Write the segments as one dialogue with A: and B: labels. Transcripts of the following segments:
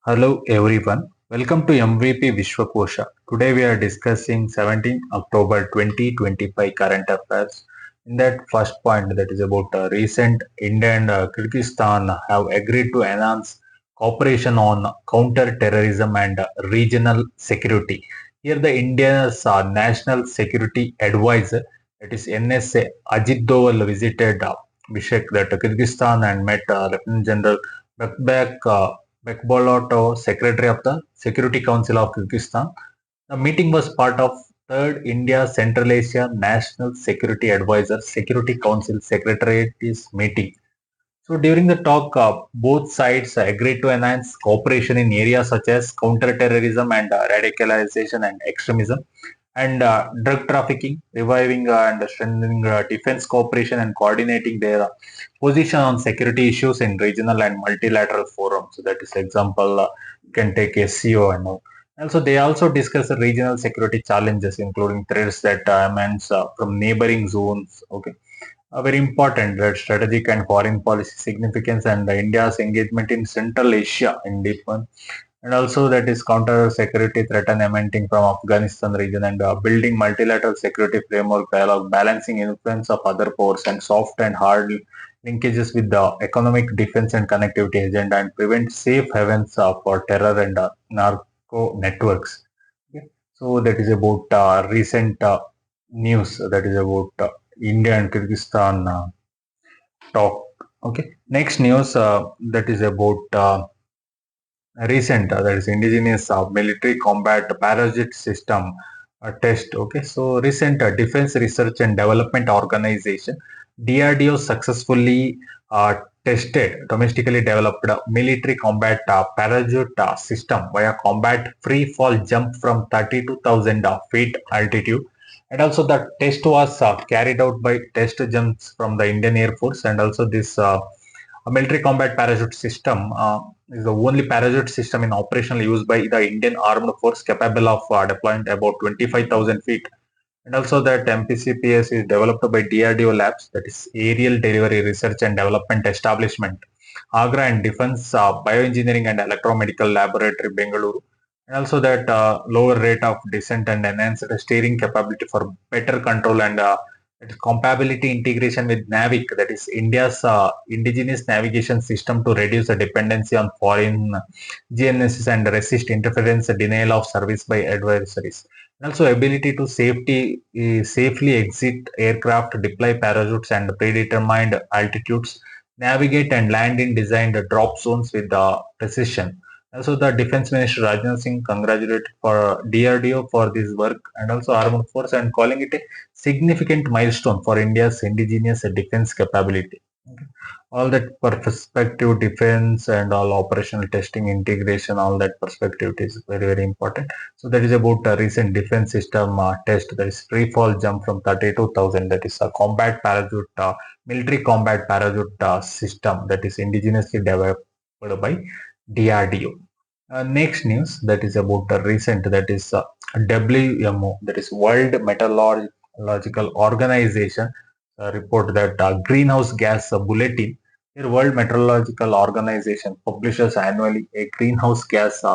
A: Hello everyone, welcome to MVP Vishwakosha. Today we are discussing 17 October 2025 current affairs. In that first point, that is about recent India and Kyrgyzstan have agreed to enhance cooperation on counter-terrorism and regional security. Here the India's National Security Advisor, that is NSA, Ajit Doval visited Bishkek, that Kyrgyzstan, and met Lieutenant General Bekbek Bekbolotov, Secretary of the Security Council of Kyrgyzstan. The meeting was part of Third India Central Asia National Security Advisor Security Council Secretariat's meeting. So during the talk, both sides agreed to enhance cooperation in areas such as counterterrorism and radicalization and extremism, and drug trafficking, reviving and strengthening defense cooperation, and coordinating their position on security issues in regional and multilateral forums. So that is example, you can take SCO and all. Also, they also discuss the regional security challenges, including threats that emanates from neighboring zones. Okay, very important that strategic and foreign policy significance and India's engagement in Central Asia in deep one, and also that is counter security threat and emanating from Afghanistan region, and building multilateral security framework dialogue, balancing influence of other powers and soft and hard linkages with the economic defense and connectivity agenda, and prevent safe havens for terror and narco networks. Okay. So that is about recent news, that is about India and Kyrgyzstan talk. Okay. Next news, that is about recent, that is indigenous military combat parachute system test. Okay, so recent Defense Research and Development Organization DRDO successfully tested domestically developed military combat parachute system via combat free fall jump from 32,000 feet altitude, and also the test was carried out by test jumps from the Indian Air Force. And also this a military combat parachute system is the only parachute system in operational use by the Indian Armed Force capable of deploying about 25,000 feet. And also that MPCPS is developed by DRDO Labs, that is Aerial Delivery Research and Development Establishment, Agra, and Defense Bioengineering and Electromedical Laboratory, Bengaluru. And also that lower rate of descent and enhanced steering capability for better control, and it is compatibility integration with NAVIC, that is India's indigenous navigation system, to reduce the dependency on foreign GNSS and resist interference, denial of service by adversaries. And also ability to safely exit aircraft, deploy parachutes and predetermined altitudes, navigate and land in designed drop zones with precision. Also, the Defense Minister Rajnath Singh congratulated for DRDO for this work, and also Armed Force, and calling it a significant milestone for India's indigenous defense capability. Okay. All that perspective, defense and all operational testing, integration, all that perspective is very important. So that is about a recent defense system test, that is free fall jump from 32,000, that is a combat parachute, military combat parachute system that is indigenously developed by DRDO. Next news, that is about the recent, that is WMO, that is World Meteorological Organization, report that greenhouse gas bulletin. Here, World Meteorological Organization publishes annually a greenhouse gas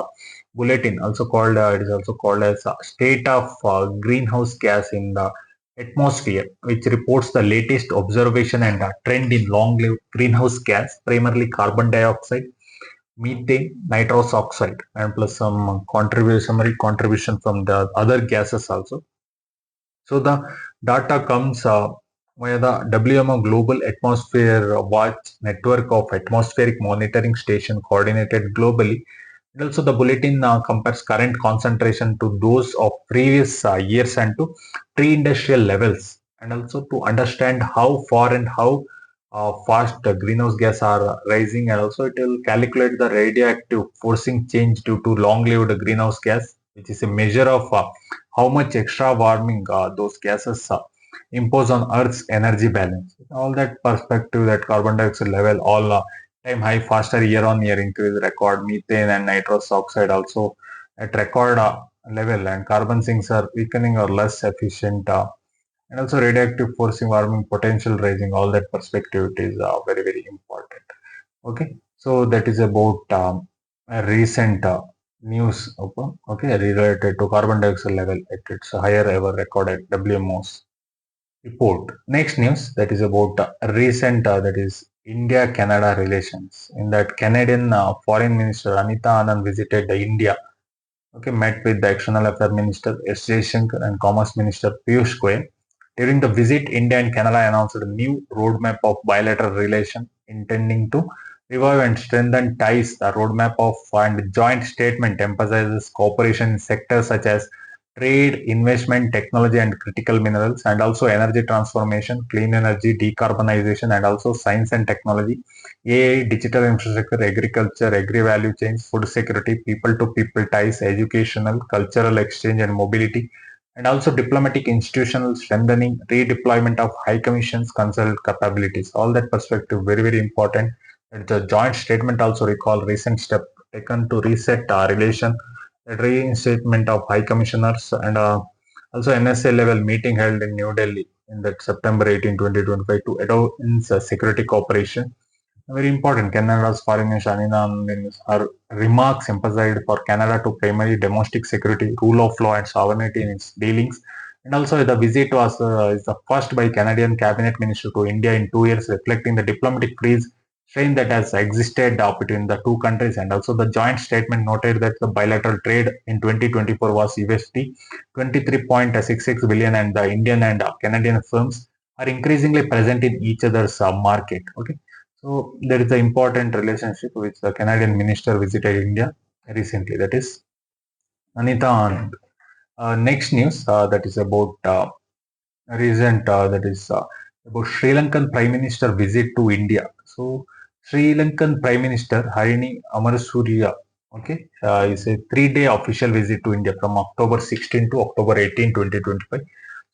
A: bulletin, also called it is also called as state of greenhouse gas in the atmosphere, which reports the latest observation and trend in long-lived greenhouse gas, primarily carbon dioxide, methane, nitrous oxide, and plus some contribution from the other gases also. So the data comes via the WMO Global Atmosphere Watch network of atmospheric monitoring station coordinated globally. And also the bulletin compares current concentration to those of previous years and to pre-industrial levels, and also to understand how far and how fast greenhouse gas are rising, and also it will calculate the radioactive forcing change due to long-lived greenhouse gas, which is a measure of how much extra warming those gases impose on Earth's energy balance. All that perspective, that carbon dioxide level all time high, faster year on year increase record, methane and nitrous oxide also at record level, and carbon sinks are weakening or less efficient. And also radioactive forcing warming potential rising, all that perspective, it is very important. Okay, so that is about recent news okay, related to carbon dioxide level at its higher ever recorded WMO's report. Next news that is about recent that is India-Canada relations. In that, Canadian Foreign Minister Anita Anand visited India. Okay, met with the External Affairs Minister S. Jaishankar and Commerce Minister Piyush Goyal. During the visit, India and Canada announced a new roadmap of bilateral relations intending to revive and strengthen ties. The roadmap of and joint statement emphasizes cooperation in sectors such as trade, investment, technology and critical minerals, and also energy transformation, clean energy, decarbonization, and also science and technology, AI, digital infrastructure, agriculture, agri-value chains, food security, people-to-people ties, educational, cultural exchange and mobility, and also diplomatic institutional strengthening, redeployment of high commissions, consult capabilities. All that perspective very very important. And the joint statement also recall recent step taken to reset our relation, the reinstatement of high commissioners, and also NSA level meeting held in New Delhi in that September 18, 2025 to advance security cooperation. Very important. Canada's Foreign Minister Anina in her remarks emphasized for Canada to primary domestic security, rule of law, and sovereignty in its dealings. And also, the visit was is the first by Canadian cabinet minister to India in 2 years, reflecting the diplomatic freeze strain that has existed between the two countries. And also, the joint statement noted that the bilateral trade in 2024 was USD 23.66 billion, and the Indian and Canadian firms are increasingly present in each other's market. Okay, so there is an important relationship which the Canadian minister visited India recently. That is Anita Anand. Next news that is about recent that is about Sri Lankan Prime Minister visit to India. So Sri Lankan Prime Minister Harini Amarasuriya, okay, is a 3-day official visit to India from October 16 to October 18, 2025.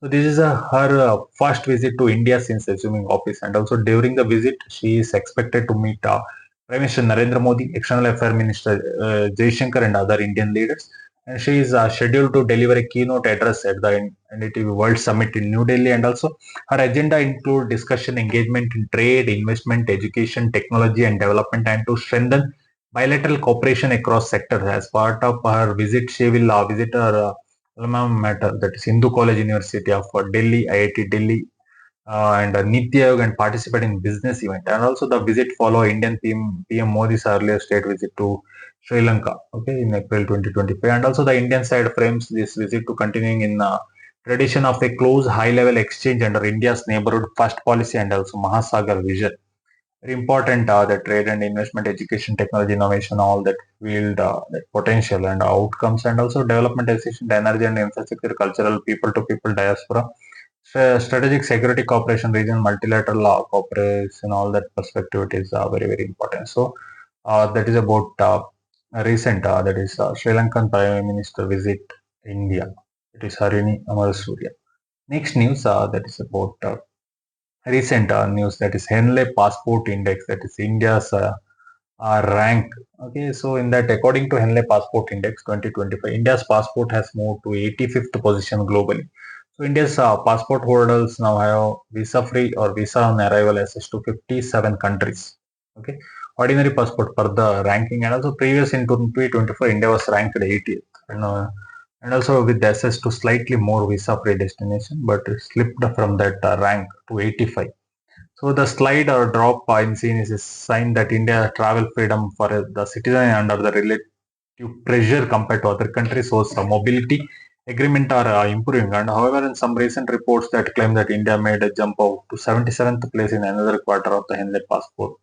A: So this is her first visit to India since assuming office, and also during the visit, she is expected to meet Prime Minister Narendra Modi, External Affairs Minister Jaishankar, and other Indian leaders. And she is scheduled to deliver a keynote address at the NDTV World Summit in New Delhi. And also, her agenda include discussion, engagement in trade, investment, education, technology, and development, and to strengthen bilateral cooperation across sectors. As part of her visit, she will visit her alma mater, that is Hindu College University of Delhi, IIT Delhi, and Niti Aayog, and participate in business event. And also the visit follow Indian PM Modi's earlier state visit to Sri Lanka, okay, in April 2025. And also the Indian side frames this visit to continuing in tradition of a close high-level exchange under India's neighborhood first policy and also Mahasagar vision. Very important the trade and investment, education, technology, innovation, all that field, that potential and outcomes, and also development, assistance, energy and infrastructure, cultural, people-to-people diaspora, strategic security cooperation, region, multilateral cooperation, all that perspective it is very very important. So that is about recent that is Sri Lankan Prime Minister visit India. It is Harini Amarasuriya. Next news that is about recent news that is Henley Passport Index, that is India's rank. Okay, so in that, according to Henley Passport Index 2025, India's passport has moved to 85th position globally. So India's passport holders now have visa-free or visa on arrival access to 57 countries. Okay, ordinary passport per the ranking, and also previous in 2024, India was ranked 80th. And also with access to slightly more visa-free destination, but it slipped from that rank to 85. So the slide or drop I'm seeing is a sign that India travel freedom for the citizen under the relative pressure compared to other countries. So some mobility agreement are improving. And however, in some recent reports that claim that India made a jump out to 77th place in another quarter of the Henley Passport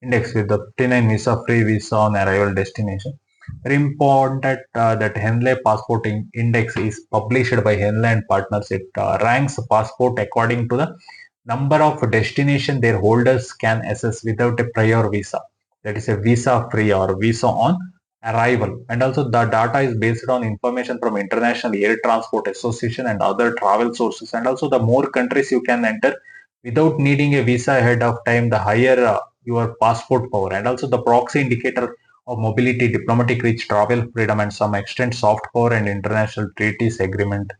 A: Index with the 59 visa-free visa on arrival destination. Very important that Henley Passport Index is published by Henley and Partners. It ranks passport according to the number of destination their holders can access without a prior visa. That is a visa free or visa on arrival. And also the data is based on information from International Air Transport Association and other travel sources. And also the more countries you can enter without needing a visa ahead of time, the higher your passport power. And also the proxy indicator of mobility, diplomatic reach, travel freedom, and some extent soft power and international treaties agreement.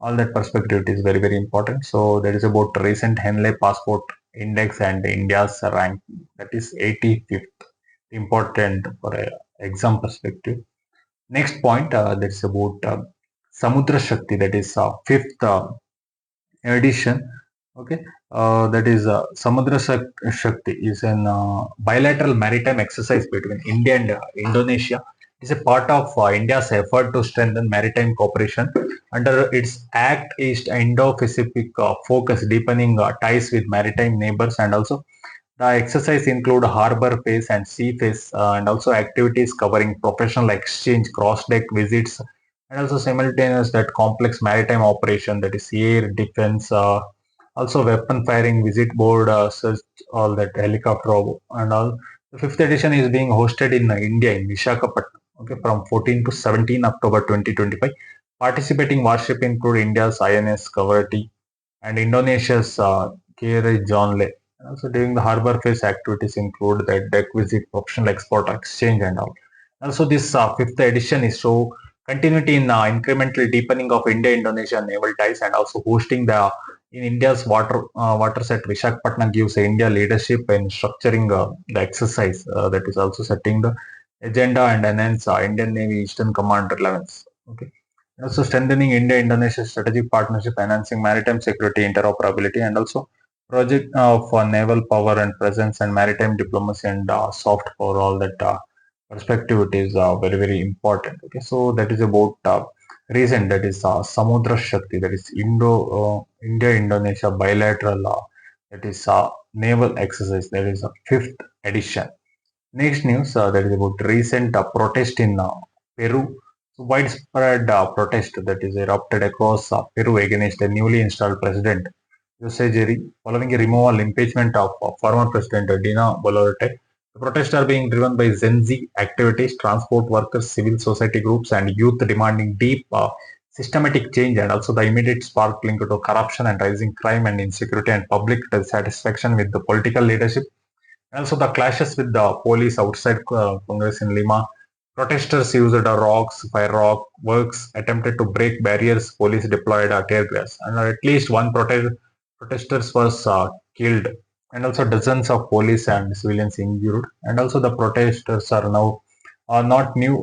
A: All that perspective it is very very important. So that is about recent Henley Passport Index and India's rank, that is 85th. Important for exam perspective. Next point, that's about Samudra Shakti, that is fifth edition. Okay, that is Shakti is an bilateral maritime exercise between India and Indonesia. It is a part of India's effort to strengthen maritime cooperation under its Act East Indo-Pacific focus, deepening ties with maritime neighbors. And also the exercise include harbor phase and sea phase, and also activities covering professional exchange, cross-deck visits, and also simultaneous that complex maritime operation, that is air defense, also weapon firing, visit board, search, all that helicopter and all. The fifth edition is being hosted in India in Visakhapatnam. Okay, from 14 to 17 October 2025. Participating warship include India's INS Kavati and Indonesia's KRI John. Also, during the harbor phase, activities include the deck visit, optional export exchange, and all. Also, this fifth edition is show continuity in incremental deepening of India-Indonesia naval ties, and also hosting the in India's waters at Visakhapatnam gives India leadership in structuring the exercise. That is also setting the agenda and enhance Indian Navy Eastern Command relevance. Okay. Also strengthening India-Indonesia strategic partnership, enhancing maritime security interoperability, and also project for naval power and presence and maritime diplomacy and soft power. All that perspective it is very very important. Okay, so that is about recent, that is Samudra Shakti, that is India-Indonesia bilateral that is naval exercise, that is fifth edition. Next news, that is about recent protest in Peru. So widespread protest that is erupted across Peru against the newly installed president Jose following a removal impeachment of former president Dina Boluarte. The protests are being driven by Gen Z activities, transport workers, civil society groups, and youth demanding deep systematic change, and also the immediate spark linked to corruption and rising crime and insecurity and public dissatisfaction with the political leadership. And also the clashes with the police outside Congress in Lima. Protesters used rocks, fireworks, attempted to break barriers. Police deployed tear gas, and at least one protesters was killed, and also dozens of police and civilians injured. And also the protesters are now not new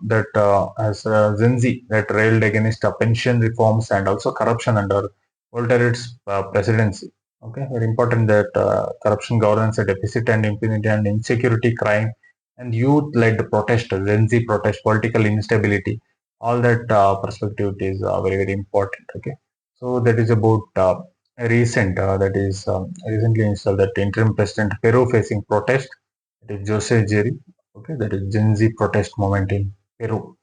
A: that as Gen Z that railed against pension reforms and also corruption under Voltaire's presidency. Okay, very important that corruption, governance, deficit, and impunity, and insecurity, crime, and youth-led protest, Gen Z protest, political instability, all that perspective is very very important. Okay, so that is about recent that is recently installed that interim president Peru facing protest. That is Jose Jerry. Okay, that is Gen Z protest movement in Peru.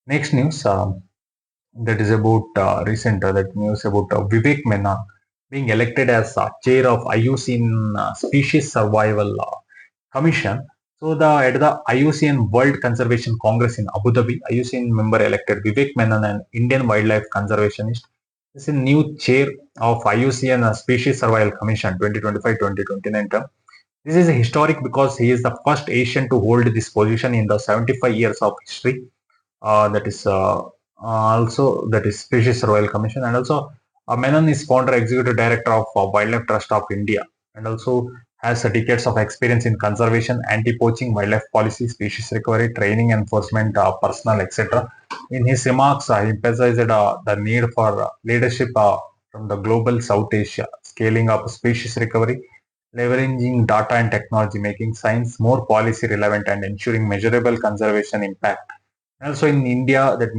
A: Next news. That is about recent that news about Vivek Menon being elected as chair of IUCN Species Survival Commission. So at the IUCN World Conservation Congress in Abu Dhabi, IUCN member elected Vivek Menon, an Indian wildlife conservationist, is a new chair of IUCN Species Survival Commission 2025-2029 term. This is historic because he is the first Asian to hold this position in the 75 years of history. That is also that is Species Royal Commission, and also Menon is founder executive director of Wildlife Trust of India, and also has decades of experience in conservation, anti-poaching, wildlife policy, species recovery, training, enforcement, personnel, etc. In his remarks, he emphasized the need for leadership from the global South Asia, scaling up species recovery, leveraging data and technology, making science more policy relevant, and ensuring measurable conservation impact. Also in India, that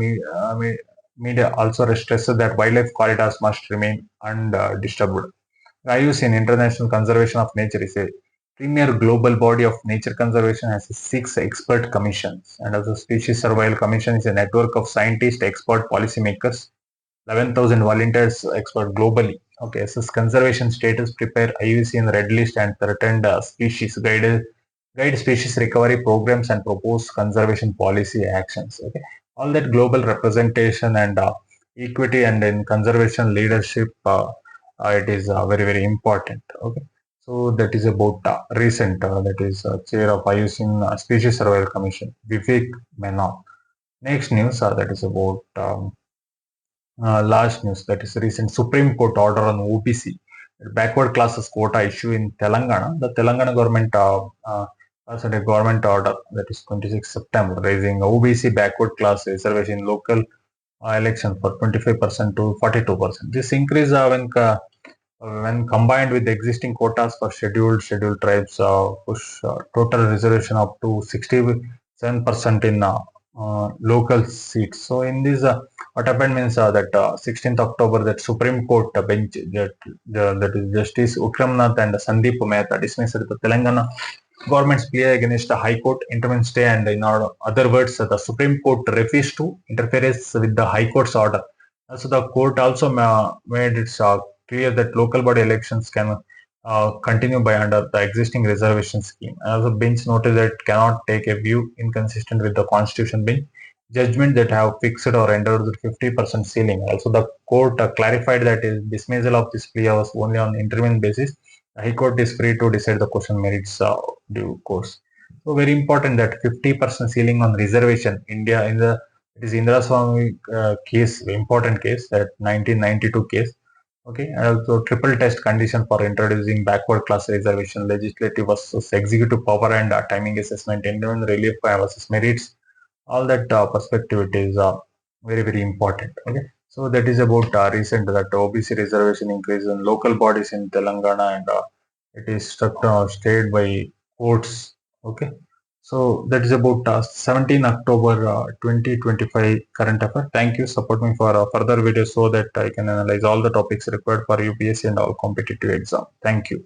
A: media also stresses that wildlife corridors must remain undisturbed. The IUCN International Conservation of Nature is a premier global body of nature conservation, has 6 expert commissions, and also Species Survival Commission is a network of scientists, expert policymakers, 11,000 volunteers expert globally. Okay, assess conservation status, prepare IUCN red list and threatened species guide species recovery programs, and propose conservation policy actions. Okay, all that global representation and equity and in conservation leadership, it is very very important. Okay, so that is about recent that is chair of IUCN Species Survival Commission, Vivek Menon. Next news that is about last news, that is recent Supreme Court order on OBC backward classes quota issue in Telangana. The Telangana government as a government order that is 26 September raising OBC backward class reservation in local election for 25% to 42%. This increase when combined with the existing quotas for scheduled tribes push total reservation up to 67% in local seats. So in this what happened means that 16th October that Supreme Court bench that is Justice Ukramnath and Sandeep Mehta dismissed the Telangana government's plea against the High Court interim stay, and in other words, the Supreme Court refused to interfere with the High Court's order. So the court also made it clear that local body elections can continue by under the existing reservation scheme. As the bench noted that it cannot take a view inconsistent with the constitution bench judgment that have fixed or entered the 50% ceiling. Also, the court clarified that dismissal of this plea was only on interim basis. The High Court is free to decide the question merits due course. So very important that 50% ceiling on reservation. India in the it is Indira Swamy case, important case, that 1992 case. Okay, and also triple test condition for introducing backward class reservation, legislative versus executive power and timing assessment, Indian relief versus merits. All that perspective it is very important. Okay, so that is about recent that OBC reservation increase in local bodies in Telangana, and it is stayed by courts. Okay. So that is about 17 October 2025 current affair. Thank you. Support me for further videos so that I can analyze all the topics required for UPSC and all competitive exam. Thank you.